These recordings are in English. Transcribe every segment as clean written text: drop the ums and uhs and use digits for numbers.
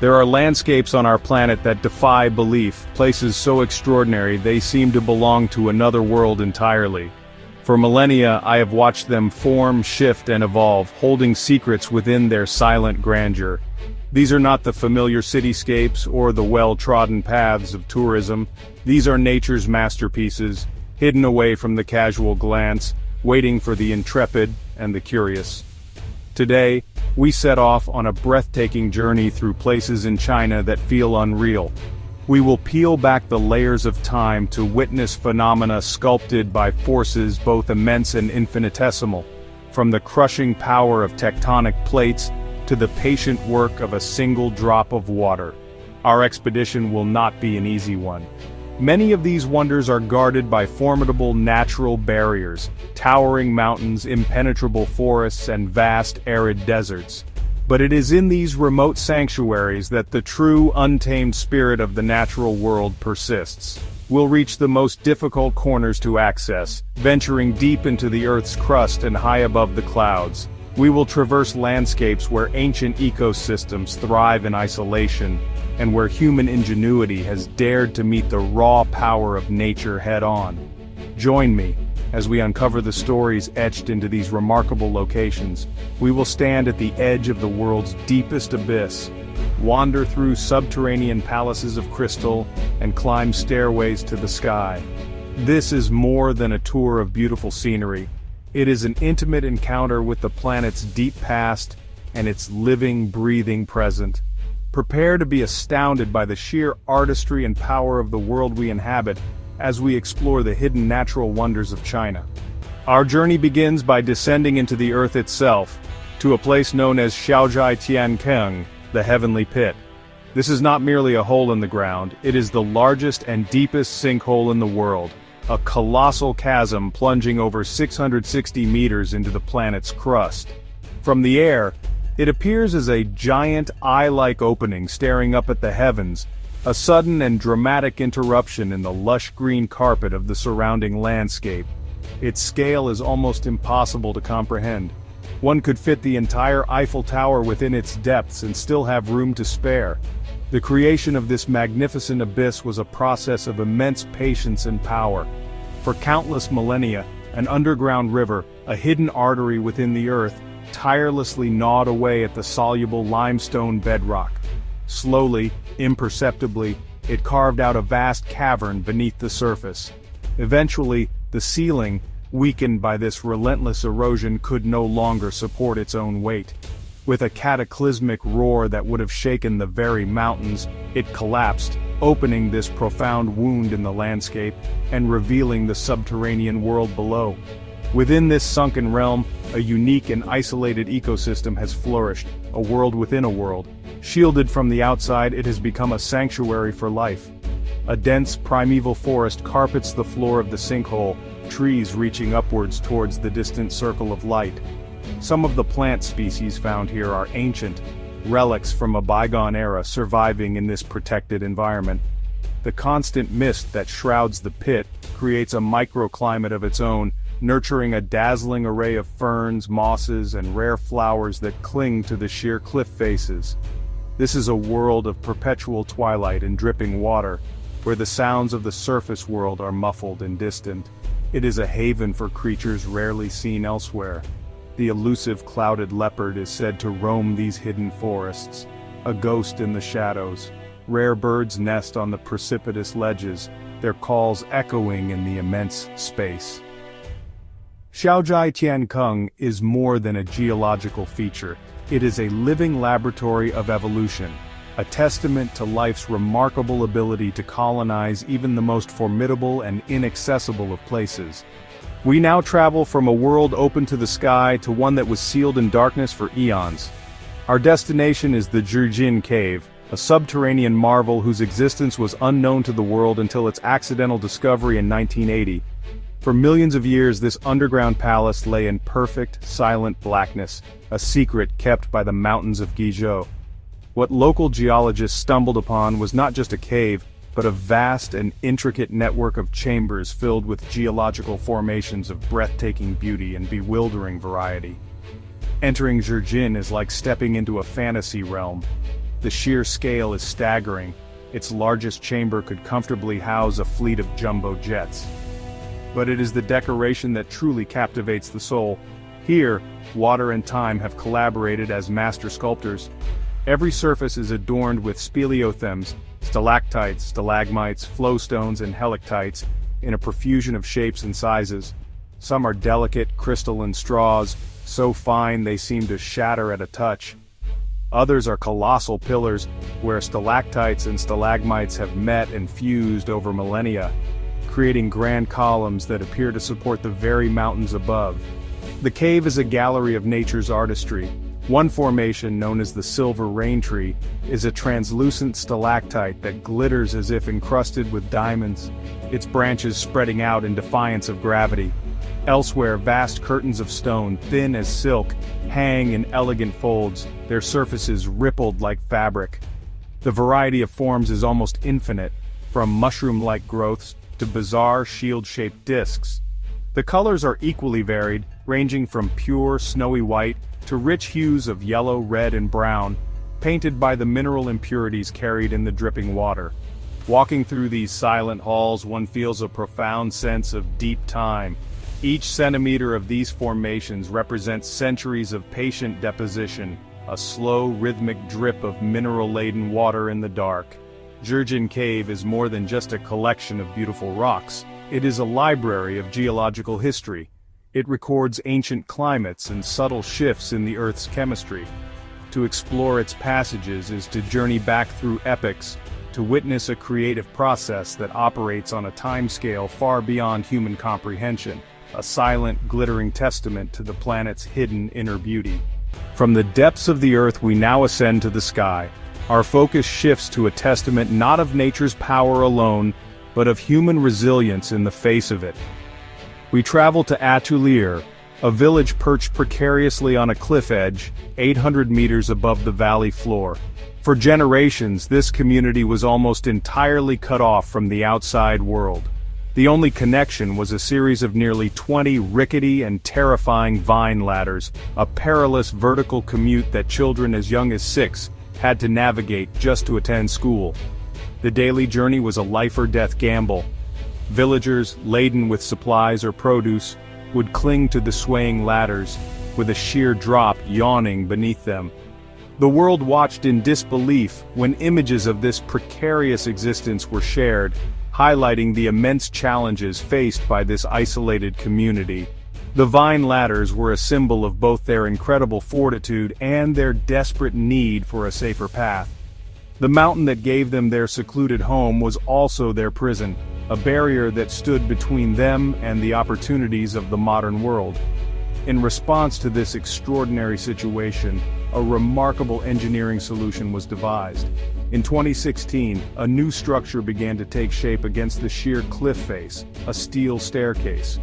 There are landscapes on our planet that defy belief, places so extraordinary they seem to belong to another world entirely. For millennia, I have watched them form, shift, and evolve, holding secrets within their silent grandeur. These are not the familiar cityscapes or the well-trodden paths of tourism. These are nature's masterpieces, hidden away from the casual glance, waiting for the intrepid and the curious. Today, we set off on a breathtaking journey through places in China that feel unreal. We will peel back the layers of time to witness phenomena sculpted by forces both immense and infinitesimal, from the crushing power of tectonic plates to the patient work of a single drop of water. Our expedition will not be an easy one. Many of these wonders are guarded by formidable natural barriers, towering mountains, impenetrable forests, and vast arid deserts. But it is in these remote sanctuaries that the true, untamed spirit of the natural world persists. We'll reach the most difficult corners to access, venturing deep into the Earth's crust and high above the clouds. We will traverse landscapes where ancient ecosystems thrive in isolation, and where human ingenuity has dared to meet the raw power of nature head-on. Join me as we uncover the stories etched into these remarkable locations. We will stand at the edge of the world's deepest abyss, wander through subterranean palaces of crystal, and climb stairways to the sky. This is more than a tour of beautiful scenery. It is an intimate encounter with the planet's deep past and its living, breathing present. Prepare to be astounded by the sheer artistry and power of the world we inhabit as we explore the hidden natural wonders of China. Our journey begins by descending into the earth itself, to a place known as Xiaozhai, the heavenly pit. This is not merely a hole in the ground, it is the largest and deepest sinkhole in the world, a colossal chasm plunging over 660 meters into the planet's crust. From the air, it appears as a giant eye-like opening staring up at the heavens, a sudden and dramatic interruption in the lush green carpet of the surrounding landscape. Its scale is almost impossible to comprehend. One could fit the entire Eiffel Tower within its depths and still have room to spare. The creation of this magnificent abyss was a process of immense patience and power. For countless millennia, an underground river, a hidden artery within the earth, tirelessly gnawed away at the soluble limestone bedrock. Slowly, imperceptibly, it carved out a vast cavern beneath the surface. Eventually, the ceiling, weakened by this relentless erosion, could no longer support its own weight. With a cataclysmic roar that would have shaken the very mountains, it collapsed, opening this profound wound in the landscape and revealing the subterranean world below. Within this sunken realm, a unique and isolated ecosystem has flourished, a world within a world. Shielded from the outside, it has become a sanctuary for life. A dense, primeval forest carpets the floor of the sinkhole, trees reaching upwards towards the distant circle of light. Some of the plant species found here are ancient, relics from a bygone era surviving in this protected environment. The constant mist that shrouds the pit creates a microclimate of its own, nurturing a dazzling array of ferns, mosses, and rare flowers that cling to the sheer cliff faces. This is a world of perpetual twilight and dripping water, where the sounds of the surface world are muffled and distant. It is a haven for creatures rarely seen elsewhere. The elusive clouded leopard is said to roam these hidden forests, a ghost in the shadows. Rare birds nest on the precipitous ledges, their calls echoing in the immense space. Xiaozhai is more than a geological feature. It is a living laboratory of evolution, a testament to life's remarkable ability to colonize even the most formidable and inaccessible of places. We now travel from a world open to the sky to one that was sealed in darkness for eons. Our destination is the Zhijin Cave, a subterranean marvel whose existence was unknown to the world until its accidental discovery in 1980. For millions of years, this underground palace lay in perfect, silent blackness, a secret kept by the mountains of Guizhou. What local geologists stumbled upon was not just a cave, but a vast and intricate network of chambers filled with geological formations of breathtaking beauty and bewildering variety. Entering Zhijin is like stepping into a fantasy realm. The sheer scale is staggering. Its largest chamber could comfortably house a fleet of jumbo jets. But it is the decoration that truly captivates the soul. Here, water and time have collaborated as master sculptors. Every surface is adorned with speleothems, stalactites, stalagmites, flowstones, and helictites, in a profusion of shapes and sizes. Some are delicate, crystalline straws, so fine they seem to shatter at a touch. Others are colossal pillars, where stalactites and stalagmites have met and fused over millennia, creating grand columns that appear to support the very mountains above. The cave is a gallery of nature's artistry. One formation, known as the silver rain tree, is a translucent stalactite that glitters as if encrusted with diamonds, its branches spreading out in defiance of gravity. Elsewhere, vast curtains of stone, thin as silk, hang in elegant folds, their surfaces rippled like fabric. The variety of forms is almost infinite, from mushroom-like growths to bizarre shield-shaped discs. The colors are equally varied, ranging from pure snowy white to rich hues of yellow, red, and brown, painted by the mineral impurities carried in the dripping water. Walking through these silent halls, one feels a profound sense of deep time. Each centimeter of these formations represents centuries of patient deposition, a slow, rhythmic drip of mineral-laden water in the dark. Jurgen Cave is more than just a collection of beautiful rocks. It is a library of geological history. It records ancient climates and subtle shifts in the Earth's chemistry. To explore its passages is to journey back through epochs, to witness a creative process that operates on a timescale far beyond human comprehension, a silent, glittering testament to the planet's hidden inner beauty. From the depths of the Earth we now ascend to the sky. Our focus shifts to a testament not of nature's power alone, but of human resilience in the face of it. We travel to Atelier, a village perched precariously on a cliff edge, 800 meters above the valley floor. For generations, this community was almost entirely cut off from the outside world. The only connection was a series of nearly 20 rickety and terrifying vine ladders, a perilous vertical commute that children as young as 6 had to navigate just to attend school. The daily journey was a life-or-death gamble. Villagers, laden with supplies or produce, would cling to the swaying ladders, with a sheer drop yawning beneath them. The world watched in disbelief when images of this precarious existence were shared, highlighting the immense challenges faced by this isolated community. The vine ladders were a symbol of both their incredible fortitude and their desperate need for a safer path. The mountain that gave them their secluded home was also their prison, a barrier that stood between them and the opportunities of the modern world. In response to this extraordinary situation, a remarkable engineering solution was devised. In 2016, a new structure began to take shape against the sheer cliff face, a steel staircase.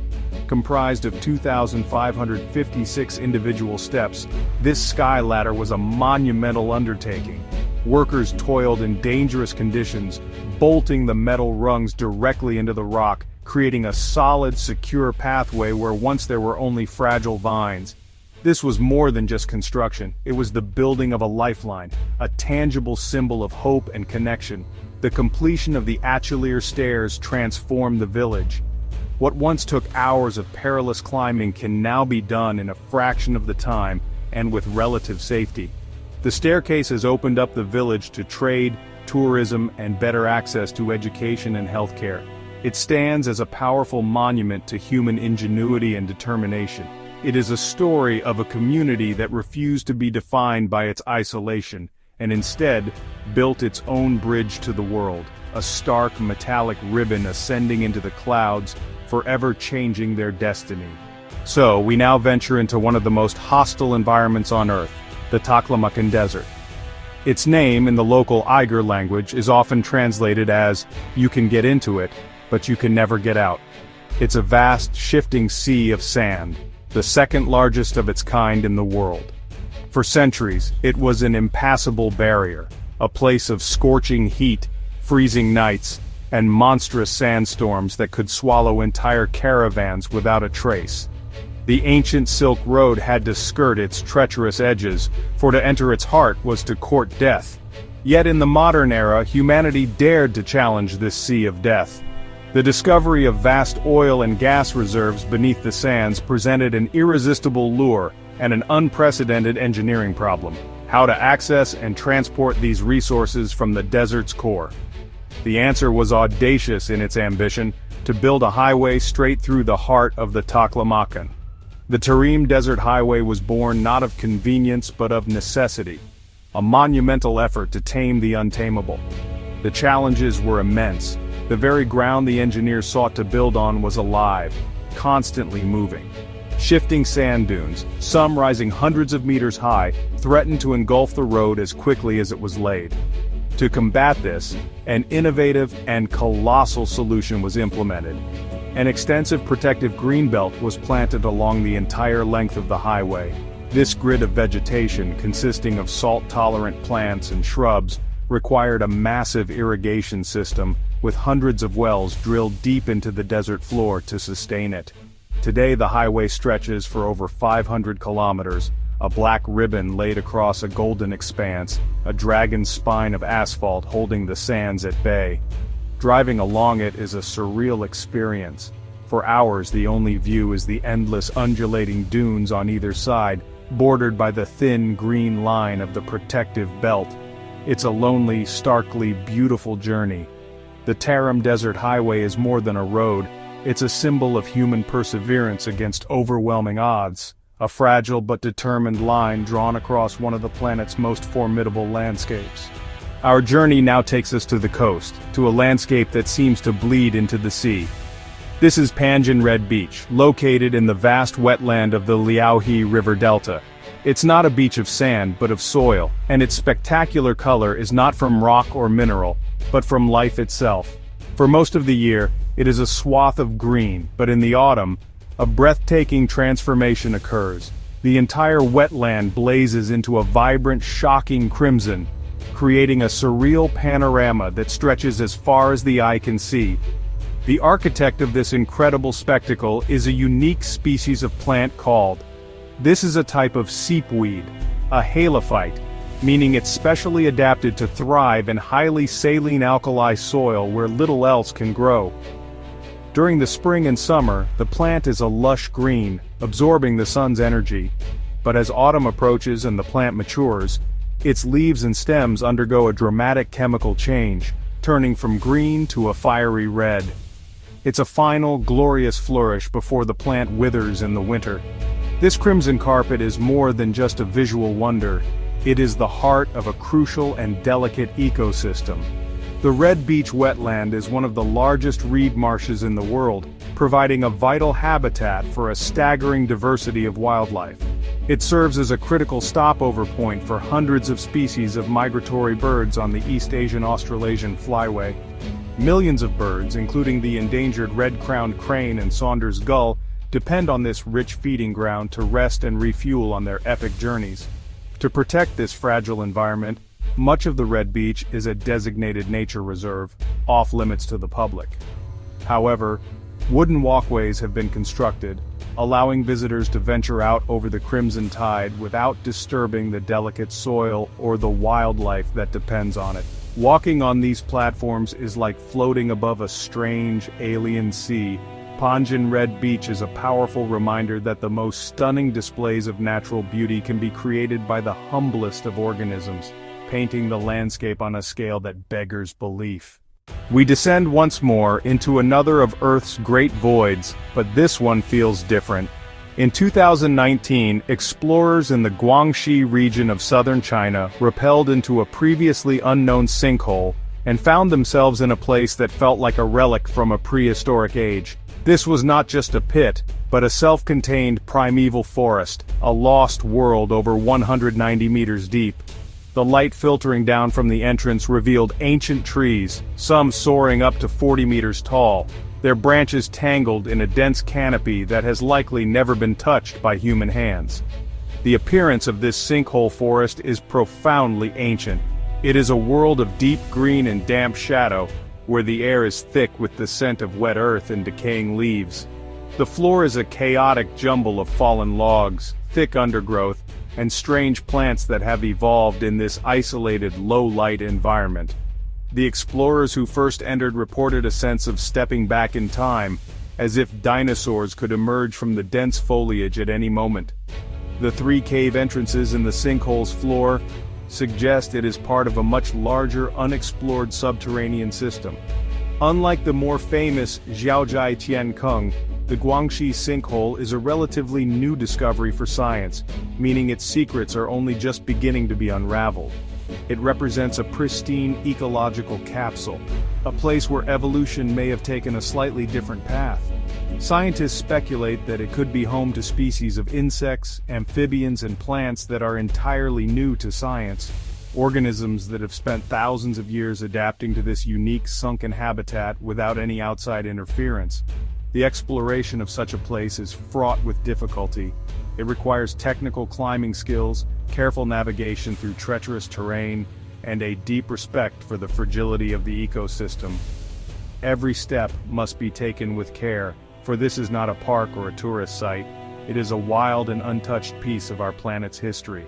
Comprised of 2,556 individual steps, this sky ladder was a monumental undertaking. Workers toiled in dangerous conditions, bolting the metal rungs directly into the rock, creating a solid, secure pathway where once there were only fragile vines. This was more than just construction, it was the building of a lifeline, a tangible symbol of hope and connection. The completion of the Atelier stairs transformed the village. What once took hours of perilous climbing can now be done in a fraction of the time, and with relative safety. The staircase has opened up the village to trade, tourism, and better access to education and healthcare. It stands as a powerful monument to human ingenuity and determination. It is a story of a community that refused to be defined by its isolation, and instead built its own bridge to the world, a stark metallic ribbon ascending into the clouds, forever changing their destiny. So, we now venture into one of the most hostile environments on Earth, the Taklamakan Desert. Its name in the local Eiger language is often translated as, "You can get into it, but you can never get out." It's a vast, shifting sea of sand, the second largest of its kind in the world. For centuries, it was an impassable barrier, a place of scorching heat, freezing nights, and monstrous sandstorms that could swallow entire caravans without a trace. The ancient Silk Road had to skirt its treacherous edges, for to enter its heart was to court death. Yet in the modern era, humanity dared to challenge this sea of death. The discovery of vast oil and gas reserves beneath the sands presented an irresistible lure and an unprecedented engineering problem: how to access and transport these resources from the desert's core. The answer was audacious in its ambition: to build a highway straight through the heart of the Taklamakan. The Tarim Desert Highway was born not of convenience but of necessity, a monumental effort to tame the untamable. The challenges were immense. The very ground the engineers sought to build on was alive, constantly moving. Shifting sand dunes, some rising hundreds of meters high, threatened to engulf the road as quickly as it was laid. To combat this, an innovative and colossal solution was implemented. An extensive protective greenbelt was planted along the entire length of the highway. This grid of vegetation, consisting of salt-tolerant plants and shrubs, required a massive irrigation system, with hundreds of wells drilled deep into the desert floor to sustain it. Today the highway stretches for over 500 kilometers, a black ribbon laid across a golden expanse, a dragon's spine of asphalt holding the sands at bay. Driving along it is a surreal experience. For hours the only view is the endless undulating dunes on either side, bordered by the thin green line of the protective belt. It's a lonely, starkly beautiful journey. The Tarim Desert Highway is more than a road, it's a symbol of human perseverance against overwhelming odds, a fragile but determined line drawn across one of the planet's most formidable landscapes. Our journey now takes us to the coast, to a landscape that seems to bleed into the sea. This is Panjin Red Beach, located in the vast wetland of the Liaohe River Delta. It's not a beach of sand but of soil, and its spectacular color is not from rock or mineral, but from life itself. For most of the year, it is a swath of green, but in the autumn, a breathtaking transformation occurs. The entire wetland blazes into a vibrant, shocking crimson, creating a surreal panorama that stretches as far as the eye can see. The architect of this incredible spectacle is a unique species of plant called. This is a type of seepweed, a halophyte, meaning it's specially adapted to thrive in highly saline alkali soil where little else can grow. During the spring and summer, the plant is a lush green, absorbing the sun's energy. But as autumn approaches and the plant matures, its leaves and stems undergo a dramatic chemical change, turning from green to a fiery red. It's a final, glorious flourish before the plant withers in the winter. This crimson carpet is more than just a visual wonder. It is the heart of a crucial and delicate ecosystem. The Red Beach wetland is one of the largest reed marshes in the world, providing a vital habitat for a staggering diversity of wildlife. It serves as a critical stopover point for hundreds of species of migratory birds on the East Asian Australasian flyway. Millions of birds, including the endangered red-crowned crane and Saunders gull, depend on this rich feeding ground to rest and refuel on their epic journeys. To protect this fragile environment, much of the Red Beach is a designated nature reserve, off-limits to the public. However, wooden walkways have been constructed, allowing visitors to venture out over the crimson tide without disturbing the delicate soil or the wildlife that depends on it. Walking on these platforms is like floating above a strange, alien sea. Panjin Red Beach is a powerful reminder that the most stunning displays of natural beauty can be created by the humblest of organisms, painting the landscape on a scale that beggars belief. We descend once more into another of Earth's great voids, but this one feels different. In 2019, explorers in the Guangxi region of southern China rappelled into a previously unknown sinkhole and found themselves in a place that felt like a relic from a prehistoric age. This was not just a pit, but a self-contained primeval forest, a lost world over 190 meters deep. The light filtering down from the entrance revealed ancient trees, some soaring up to 40 meters tall, their branches tangled in a dense canopy that has likely never been touched by human hands. The appearance of this sinkhole forest is profoundly ancient. It is a world of deep green and damp shadow, where the air is thick with the scent of wet earth and decaying leaves. The floor is a chaotic jumble of fallen logs, thick undergrowth, and strange plants that have evolved in this isolated, low-light environment. The explorers who first entered reported a sense of stepping back in time, as if dinosaurs could emerge from the dense foliage at any moment. The 3 cave entrances in the sinkhole's floor suggest it is part of a much larger, unexplored subterranean system. Unlike the more famous Xiaojia Tiankeng, the Guangxi sinkhole is a relatively new discovery for science, meaning its secrets are only just beginning to be unraveled. It represents a pristine ecological capsule, a place where evolution may have taken a slightly different path. Scientists speculate that it could be home to species of insects, amphibians and plants that are entirely new to science, organisms that have spent thousands of years adapting to this unique sunken habitat without any outside interference. The exploration of such a place is fraught with difficulty. It requires technical climbing skills, careful navigation through treacherous terrain, and a deep respect for the fragility of the ecosystem. Every step must be taken with care, for this is not a park or a tourist site. It is a wild and untouched piece of our planet's history.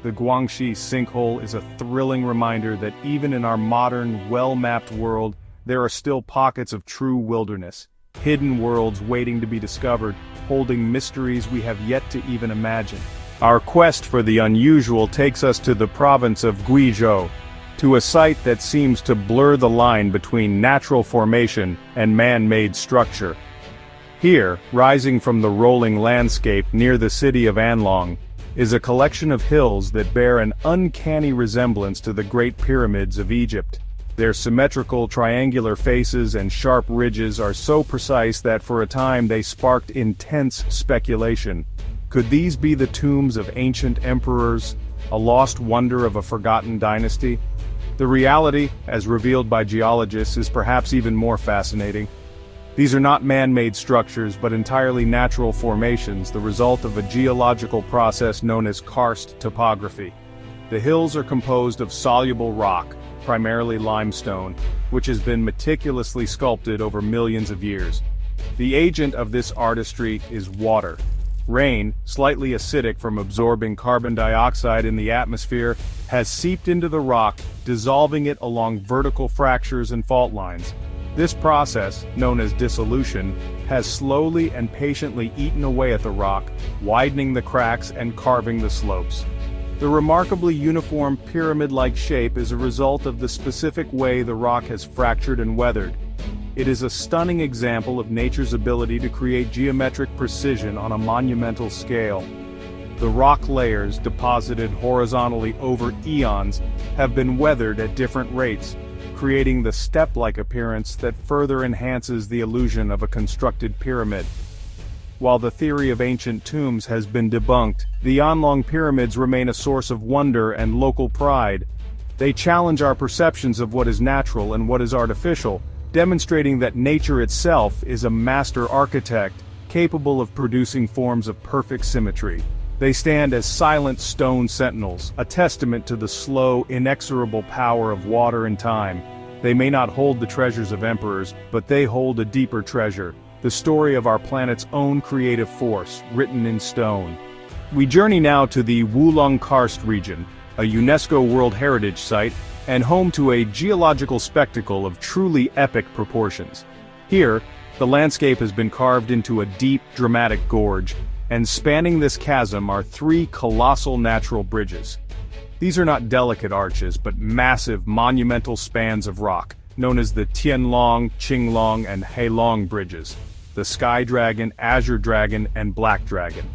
The Guangxi sinkhole is a thrilling reminder that even in our modern, well-mapped world, there are still pockets of true wilderness, hidden worlds waiting to be discovered, holding mysteries we have yet to even imagine. Our quest for the unusual takes us to the province of Guizhou, to a site that seems to blur the line between natural formation and man-made structure. Here, rising from the rolling landscape near the city of Anlong, is a collection of hills that bear an uncanny resemblance to the Great Pyramids of Egypt. Their symmetrical triangular faces and sharp ridges are so precise that for a time they sparked intense speculation. Could these be the tombs of ancient emperors, a lost wonder of a forgotten dynasty? The reality, as revealed by geologists, is perhaps even more fascinating. These are not man-made structures but entirely natural formations, the result of a geological process known as karst topography. The hills are composed of soluble rock, primarily limestone, which has been meticulously sculpted over millions of years. The agent of this artistry is water. Rain, slightly acidic from absorbing carbon dioxide in the atmosphere, has seeped into the rock, dissolving it along vertical fractures and fault lines. This process, known as dissolution, has slowly and patiently eaten away at the rock, widening the cracks and carving the slopes. The remarkably uniform pyramid-like shape is a result of the specific way the rock has fractured and weathered. It is a stunning example of nature's ability to create geometric precision on a monumental scale. The rock layers, deposited horizontally over eons, have been weathered at different rates, creating the step-like appearance that further enhances the illusion of a constructed pyramid. While the theory of ancient tombs has been debunked, the Anlong pyramids remain a source of wonder and local pride. They challenge our perceptions of what is natural and what is artificial, demonstrating that nature itself is a master architect, capable of producing forms of perfect symmetry. They stand as silent stone sentinels, a testament to the slow, inexorable power of water and time. They may not hold the treasures of emperors, but they hold a deeper treasure, the story of our planet's own creative force, written in stone. We journey now to the Wulong Karst region, a UNESCO World Heritage Site, and home to a geological spectacle of truly epic proportions. Here, the landscape has been carved into a deep, dramatic gorge, and spanning this chasm are 3 colossal natural bridges. These are not delicate arches, but massive, monumental spans of rock, known as the Tianlong, Qinglong, and Heilong bridges, the Sky Dragon, Azure Dragon, and Black Dragon.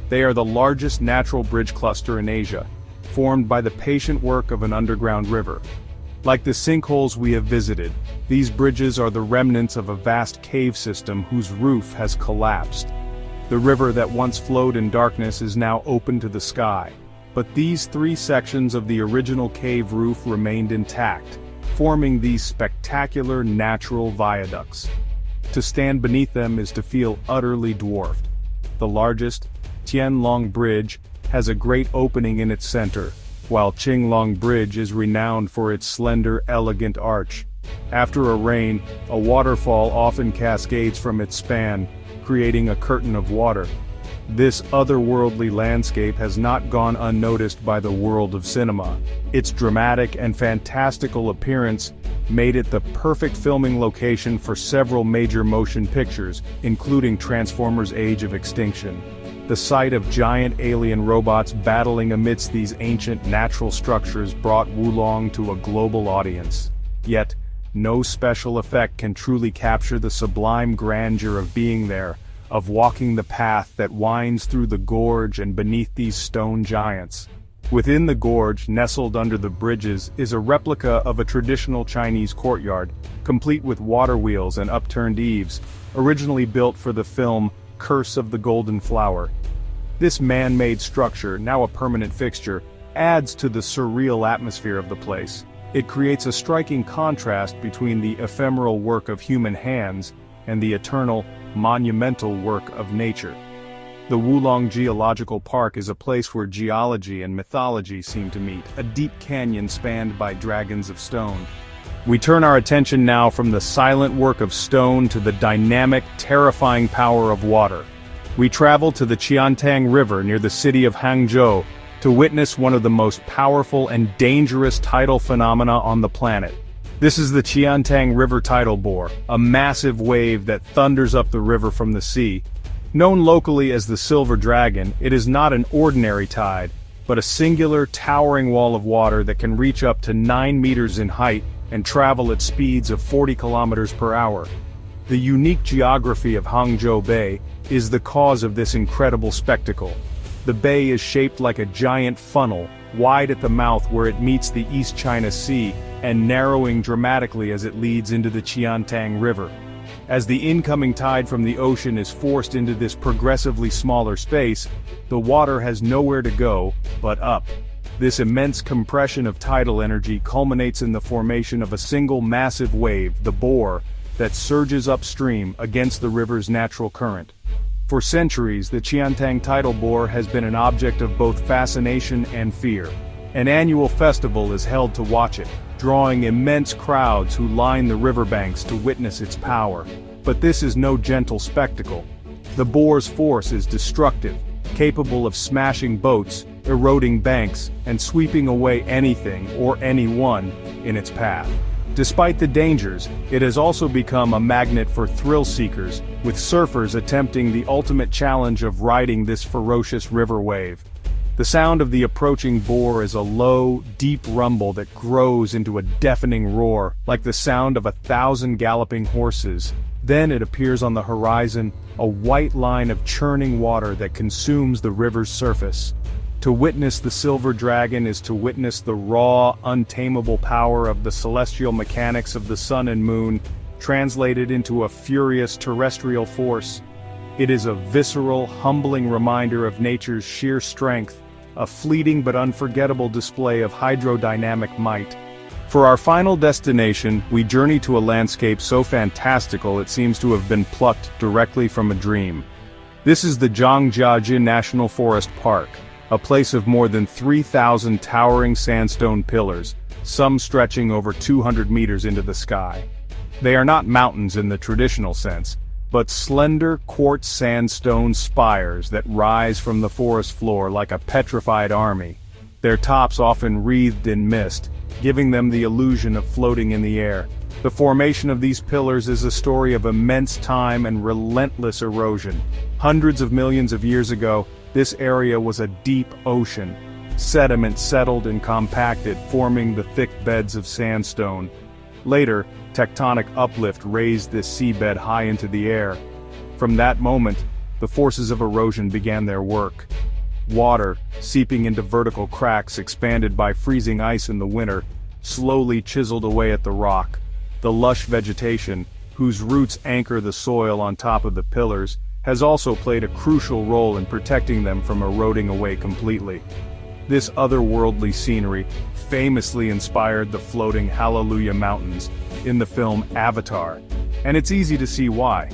They are the largest natural bridge cluster in Asia, formed by the patient work of an underground river. Like the sinkholes we have visited, these bridges are the remnants of a vast cave system whose roof has collapsed. The river that once flowed in darkness is now open to the sky, but these 3 sections of the original cave roof remained intact, forming these spectacular natural viaducts. To stand beneath them is to feel utterly dwarfed. The largest, Tianlong Bridge, has a great opening in its center, while Qinglong Bridge is renowned for its slender, elegant arch. After a rain, a waterfall often cascades from its span, creating a curtain of water. This otherworldly landscape has not gone unnoticed by the world of cinema. Its dramatic and fantastical appearance made it the perfect filming location for several major motion pictures, including Transformers: Age of Extinction. The sight of giant alien robots battling amidst these ancient natural structures brought Wulong to a global audience. Yet, no special effect can truly capture the sublime grandeur of being there, of walking the path that winds through the gorge and beneath these stone giants. Within the gorge, nestled under the bridges, is a replica of a traditional Chinese courtyard, complete with water wheels and upturned eaves, originally built for the film Curse of the Golden Flower. This man-made structure, now a permanent fixture, adds to the surreal atmosphere of the place. It creates a striking contrast between the ephemeral work of human hands and the eternal, monumental work of nature. The Wulong Geological Park is a place where geology and mythology seem to meet, a deep canyon spanned by dragons of stone. We turn our attention now from the silent work of stone to the dynamic, terrifying power of water. We travel to the Qiantang River near the city of Hangzhou to witness one of the most powerful and dangerous tidal phenomena on the planet. This is the Qiantang River tidal bore, a massive wave that thunders up the river from the sea. Known locally as the Silver Dragon, it is not an ordinary tide, but a singular, towering wall of water that can reach up to 9 meters in height and travel at speeds of 40 kilometers per hour. The unique geography of Hangzhou Bay is the cause of this incredible spectacle. The bay is shaped like a giant funnel, wide at the mouth where it meets the East China Sea, and narrowing dramatically as it leads into the Qiantang River. As the incoming tide from the ocean is forced into this progressively smaller space, the water has nowhere to go but up. This immense compression of tidal energy culminates in the formation of a single massive wave, the bore, that surges upstream against the river's natural current. For centuries, the Qiantang tidal bore has been an object of both fascination and fear. An annual festival is held to watch it, drawing immense crowds who line the riverbanks to witness its power. But this is no gentle spectacle. The bore's force is destructive, capable of smashing boats, eroding banks, and sweeping away anything or anyone in its path. Despite the dangers, it has also become a magnet for thrill seekers, with surfers attempting the ultimate challenge of riding this ferocious river wave. The sound of the approaching bore is a low, deep rumble that grows into a deafening roar, like the sound of 1,000 galloping horses. Then it appears on the horizon, a white line of churning water that consumes the river's surface. To witness the Silver Dragon is to witness the raw, untamable power of the celestial mechanics of the sun and moon, translated into a furious terrestrial force. It is a visceral, humbling reminder of nature's sheer strength, a fleeting but unforgettable display of hydrodynamic might. For our final destination, we journey to a landscape so fantastical it seems to have been plucked directly from a dream. This is the Zhangjiajie National Forest Park, a place of more than 3,000 towering sandstone pillars, some stretching over 200 meters into the sky. They are not mountains in the traditional sense, but slender quartz sandstone spires that rise from the forest floor like a petrified army, their tops often wreathed in mist, giving them the illusion of floating in the air. The formation of these pillars is a story of immense time and relentless erosion. Hundreds of millions of years ago, this area was a deep ocean. Sediment settled and compacted, forming the thick beds of sandstone. Later, tectonic uplift raised this seabed high into the air. From that moment, the forces of erosion began their work. Water, seeping into vertical cracks expanded by freezing ice in the winter, slowly chiseled away at the rock. The lush vegetation, whose roots anchor the soil on top of the pillars, has also played a crucial role in protecting them from eroding away completely. This otherworldly scenery famously inspired the floating Hallelujah Mountains in the film Avatar, and it's easy to see why.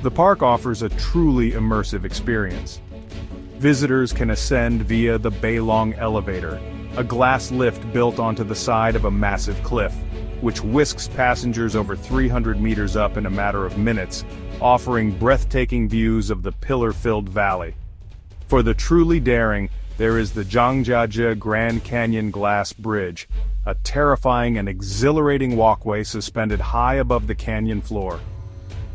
The park offers a truly immersive experience. Visitors can ascend via the Beilong Elevator, a glass lift built onto the side of a massive cliff, which whisks passengers over 300 meters up in a matter of minutes, offering breathtaking views of the pillar-filled valley. For the truly daring, there is the Zhangjiajie Grand Canyon Glass Bridge, a terrifying and exhilarating walkway suspended high above the canyon floor.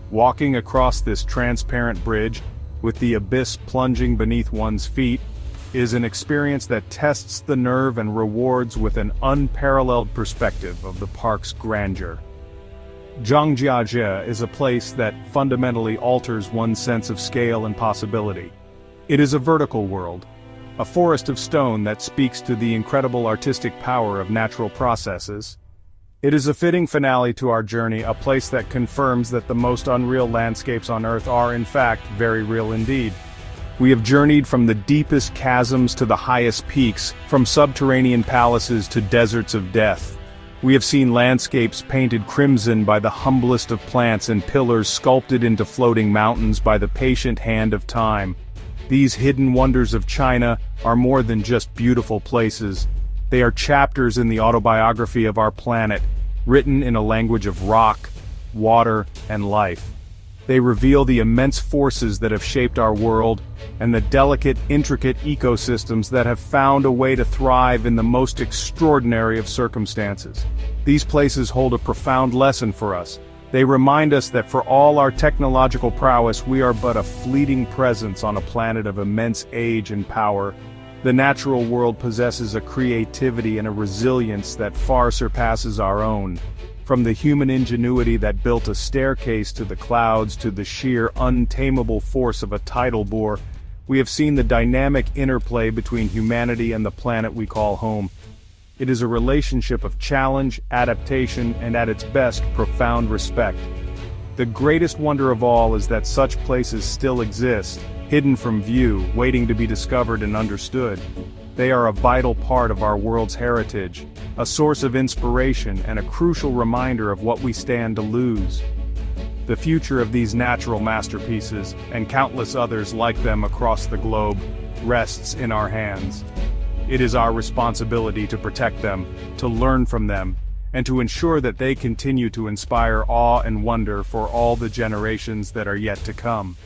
Walking across this transparent bridge, with the abyss plunging beneath one's feet, is an experience that tests the nerve and rewards with an unparalleled perspective of the park's grandeur. Zhangjiajie is a place that fundamentally alters one's sense of scale and possibility. It is a vertical world, a forest of stone that speaks to the incredible artistic power of natural processes. It is a fitting finale to our journey, a place that confirms that the most unreal landscapes on Earth are in fact very real indeed. We have journeyed from the deepest chasms to the highest peaks, from subterranean palaces to deserts of death. We have seen landscapes painted crimson by the humblest of plants and pillars sculpted into floating mountains by the patient hand of time. These hidden wonders of China are more than just beautiful places. They are chapters in the autobiography of our planet, written in a language of rock, water, and life. They reveal the immense forces that have shaped our world, and the delicate, intricate ecosystems that have found a way to thrive in the most extraordinary of circumstances. These places hold a profound lesson for us. They remind us that for all our technological prowess, we are but a fleeting presence on a planet of immense age and power. The natural world possesses a creativity and a resilience that far surpasses our own. From the human ingenuity that built a staircase to the clouds to the sheer untamable force of a tidal bore, we have seen the dynamic interplay between humanity and the planet we call home. It is a relationship of challenge, adaptation, and at its best, profound respect. The greatest wonder of all is that such places still exist, hidden from view, waiting to be discovered and understood. They are a vital part of our world's heritage, a source of inspiration and a crucial reminder of what we stand to lose. The future of these natural masterpieces, and countless others like them across the globe, rests in our hands. It is our responsibility to protect them, to learn from them, and to ensure that they continue to inspire awe and wonder for all the generations that are yet to come.